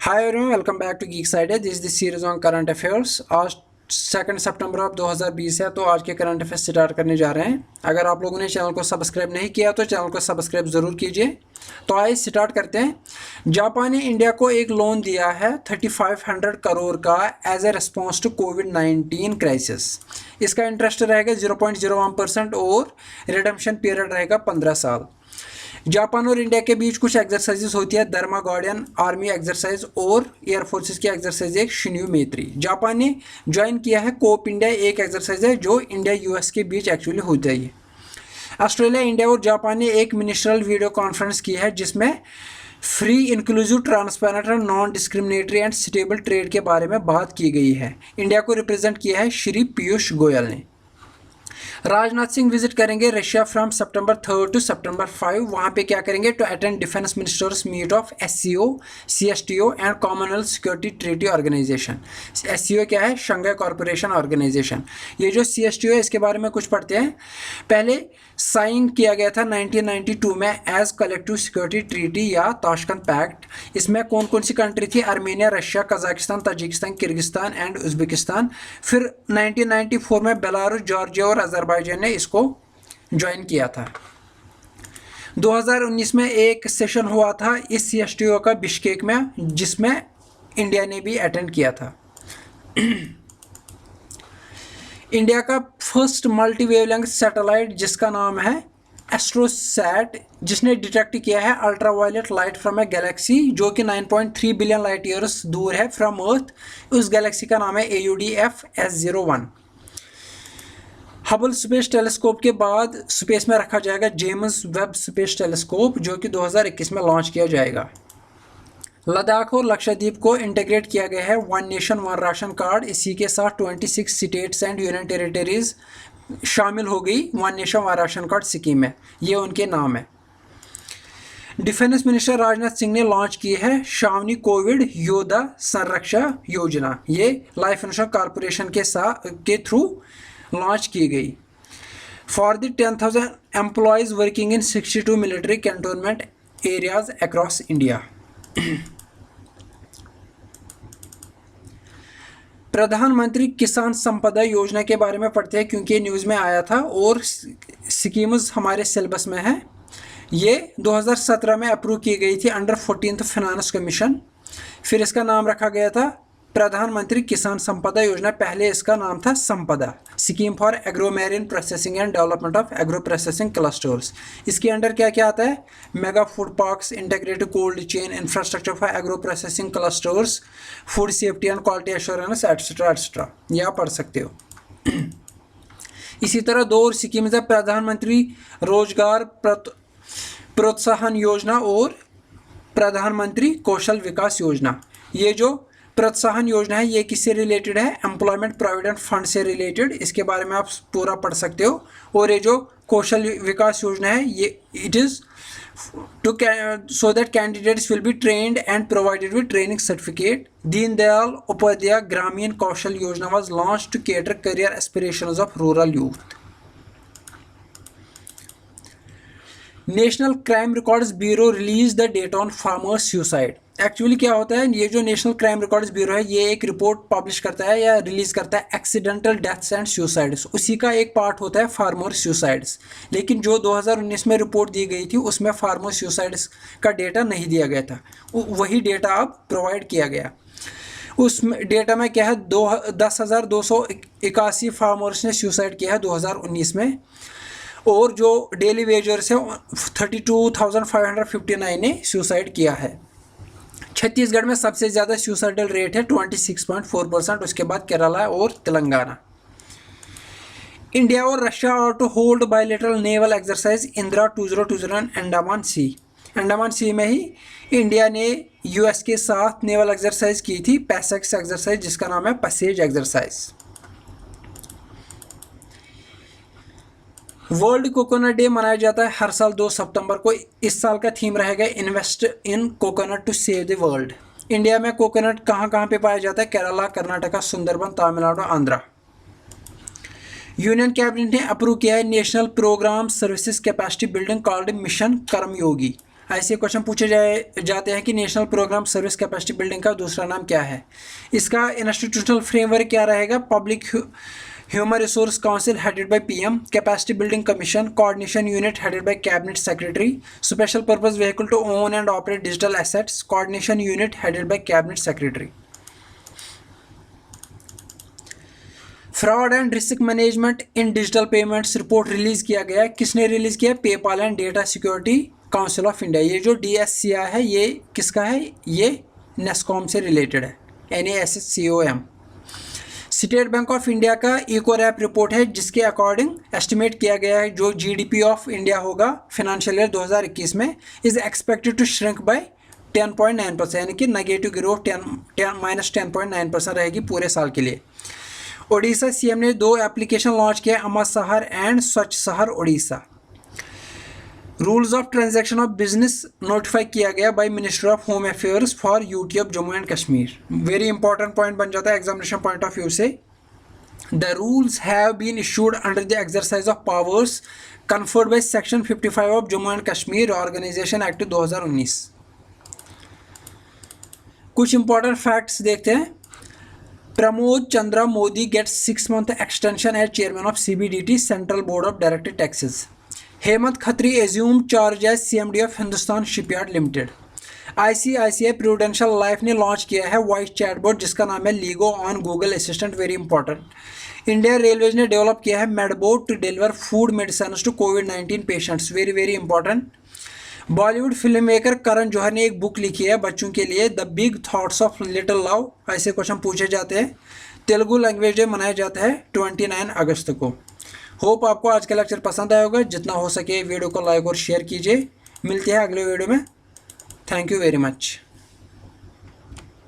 Hi everyone, welcome back to Geeks Idea. This is the series on current affairs. आज 2 सितंबर of 2020 है, तो आज के करंट अफेयर्स स्टार्ट करने जा रहे हैं। अगर आप लोगों ने चैनल को सब्सक्राइब नहीं किया तो चैनल को सब्सक्राइब ज़रूर कीजिए। तो आइए स्टार्ट करते हैं। जापान ने इंडिया को एक लोन दिया है 3500 करोड़ का एज ए रिस्पॉन्स टू कोविड-19 क्राइसिस। इसका इंटरेस्ट रहेगा 0.01% और रिडम्पशन पीरियड रहेगा 15 साल। जापान और इंडिया के बीच कुछ एक्सरसाइजेस होती है, धर्मा गार्डियन आर्मी एक्सरसाइज और एयर फोर्सेस की एक्सरसाइज एक शिन्यू मैत्री। जापान ने ज्वाइन किया है कोप इंडिया, एक एक्सरसाइज है जो इंडिया यूएस के बीच एक्चुअली होती है। ऑस्ट्रेलिया, इंडिया और जापान ने एक मिनिस्ट्रियल वीडियो कॉन्फ्रेंस की है जिसमें फ्री, इंक्लूसिव, ट्रांसपेरेंट और non discriminatory and stable trade के बारे में बात की गई है। इंडिया को रिप्रेजेंट किया है श्री पीयूष गोयल ने। राजनाथ सिंह विजिट करेंगे रशिया फ्रॉम सितंबर 3 टू सितंबर 5। वहाँ पे क्या करेंगे? To attend defence ministers meet of SCO, CSTO and commonwealth security treaty organisation. SCO क्या है? Shanghai corporation organisation. ये जो CSTO है इसके बारे में कुछ पढ़ते हैं। पहले साइन किया गया था 1992 में एज कलेक्टिव सिक्योरिटी ट्रीटी या ताशकंद पैक्ट। इसमें कौन कौन सी कंट्री थी? Armenia, Russia, Kazakhstan, Tajikistan, Kyrgyzstan and Uzbekistan. फिर 1994 में बेलारूस, जॉर्जिया और अजरबैजान ने इसको ज्वाइन किया था। 2019 में एक सेशन हुआ था इस CSTO का बिश्केक में, जिसमें इंडिया ने भी अटेंड किया था। इंडिया का फर्स्ट मल्टी वेवलेंथ सैटेलाइट जिसका नाम है एस्ट्रोसैट, जिसने डिटेक्ट किया है ultraviolet light from A Galaxy जो कि 9.3 बिलियन लाइट ईयर्स दूर है फ्रॉम अर्थ। उस गैलेक्सी का नाम है AUD-F S01। Hubble space telescope के बाद स्पेस में रखा जाएगा जेम्स वेब स्पेस टेलीस्कोप जो कि 2021 में लॉन्च किया जाएगा। लद्दाख और लक्षद्वीप को इंटीग्रेट किया गया है one nation one ration card. इसी के साथ 26 स्टेट्स एंड यूनियन टेरिटरीज शामिल हो गई one nation one ration card scheme में। ये उनके नाम है। डिफेंस मिनिस्टर राजनाथ सिंह ने लॉन्च की है शावनी कोविड योद्धा संरक्षा योजना। ये लाइफ इंश्योरेंस कॉरपोरेशन के थ्रू लॉन्च की गई for the 10,000 employees working in 62 military cantonment areas across India. प्रधानमंत्री किसान संपदा योजना के बारे में पढ़ते हैं क्योंकि ये न्यूज़ में आया था और स्कीम्स हमारे सिलेबस में है। ये 2017 में अप्रूव की गई थी अंडर 14th फाइनेंस कमीशन। फिर इसका नाम रखा गया था प्रधानमंत्री किसान संपदा योजना। पहले इसका नाम था संपदा, scheme for agro marine processing and development of agro processing clusters. इसके अंडर क्या क्या आता है? Mega food parks, integrated cold chain, infrastructure for agro processing clusters, food safety and quality assurance etcetera etcetera. ये आप पढ़ सकते हो। इसी तरह दो और स्कीम्स है, प्रधानमंत्री रोजगार प्रोत्साहन योजना और प्रधानमंत्री कौशल विकास योजना। ये जो प्रोत्साहन योजना है ये किससे रिलेटेड है? एम्प्लॉयमेंट प्रोविडेंट फंड से रिलेटेड। इसके बारे में आप पूरा पढ़ सकते हो। और ये जो कौशल विकास योजना है ये it is to so that candidates will be trained and provided with training certificate. Deendayal Upadhyay Grameen Kaushal Yojana was launch to cater career aspirations of rural youth. National crime records bureau release the data on farmer suicide. Actually क्या होता है? ये जो national crime records bureau है ये एक report publish करता है या रिलीज करता है एक्सीडेंटल डेथ्स एंड सुसाइड्स। उसी का एक पार्ट होता है फार्मर सुसाइड्स। लेकिन जो 2019 में रिपोर्ट दी गई थी उसमें फार्मर सुसाइड्स का डेटा नहीं दिया गया था। वही डेटा अब प्रोवाइड किया गया। उस डेटा में क्या है? 10,281 फार्मर्स ने सुसाइड किया है 2019 में, और जो डेली वेजर्स है 32,559 ने सुसाइड किया है। छत्तीसगढ़ में सबसे ज़्यादा सुसाइडल रेट है 26.4%। उसके बाद केरला और तेलंगाना। इंडिया और Russia are to hold bilateral naval exercise Indra 2020 Andaman sea. Andaman sea में ही इंडिया ने US के साथ नेवल एक्सरसाइज की थी, पैसेक्स एक्सरसाइज, जिसका नाम है passage exercise. World coconut day मनाया जाता है हर साल 2 सितंबर को। इस साल का थीम रहेगा invest in coconut to save the world. India में कोकोनट कहाँ कहाँ पे पाया जाता है? केरला, कर्नाटका, सुंदरबन, तमिलनाडु, आंध्रा। यूनियन कैबिनेट ने अप्रूव किया है national programme services capacity building called mission Karmayogi. ऐसे क्वेश्चन पूछे जाते हैं कि national programme service capacity building का दूसरा नाम क्या है। इसका इंस्टीट्यूशनल फ्रेमवर्क क्या रहेगा, public human resource council headed by PM, capacity building commission, coordination unit headed by cabinet secretary, special purpose vehicle to own and operate digital assets, coordination unit headed by cabinet secretary. Fraud and risk management in digital payments report release किया गया है। किसने release किया, PayPal and data security council of India. ये जो DSCI है ये किसका है, ये नेस्कॉम से रिलेटेड है, NASSCOM। State bank of India का इको रैप रिपोर्ट है जिसके अकॉर्डिंग एस्टिमेट किया गया है जो GDP ऑफ इंडिया होगा फिनेंशियल ईयर 2021 में is expected to shrink by 10.9%, यानी कि नेगेटिव ग्रोथ -10.9% रहेगी पूरे साल के लिए। ओडिशा CM ने 2 एप्लीकेशन लॉन्च किया, अमर शहर एंड स्वच्छ शहर Odisha. Rules of transaction of business notify किया गया by ministry of home affairs for UT of Jammu and Kashmir. Very important point बन जाता है एग्जामिनेशन पॉइंट ऑफ व्यू से। The rules have been issued under the exercise of powers conferred by section 55 of Jammu and Kashmir organisation act 2019। कुछ important facts देखते हैं। Pramod Chandra Modi gets 6 month extension as chairman of CBDT Central Board of Direct Taxes. Hemant Khatri assumed charge as CMD of Hindustan shipyard limited. ICICI Prudential life ने launch किया है voice chatbot जिसका नाम है LiGo on Google assistant, very important. India railways ने develop किया है medbot to deliver food medicine to कोविड-19 patients, very very important. Bollywood film maker Karan Johar ने एक बुक लिखी है बच्चों के लिए, the big thoughts of little love. ऐसे क्वेश्चन पूछे जाते हैं। तेलुगु लैंग्वेज डे मनाया जाता है 29 अगस्त को। होप आपको आज का लेक्चर पसंद आया होगा, जितना हो सके वीडियो को लाइक और शेयर कीजिए। मिलते हैं अगले वीडियो में। Thank you very much.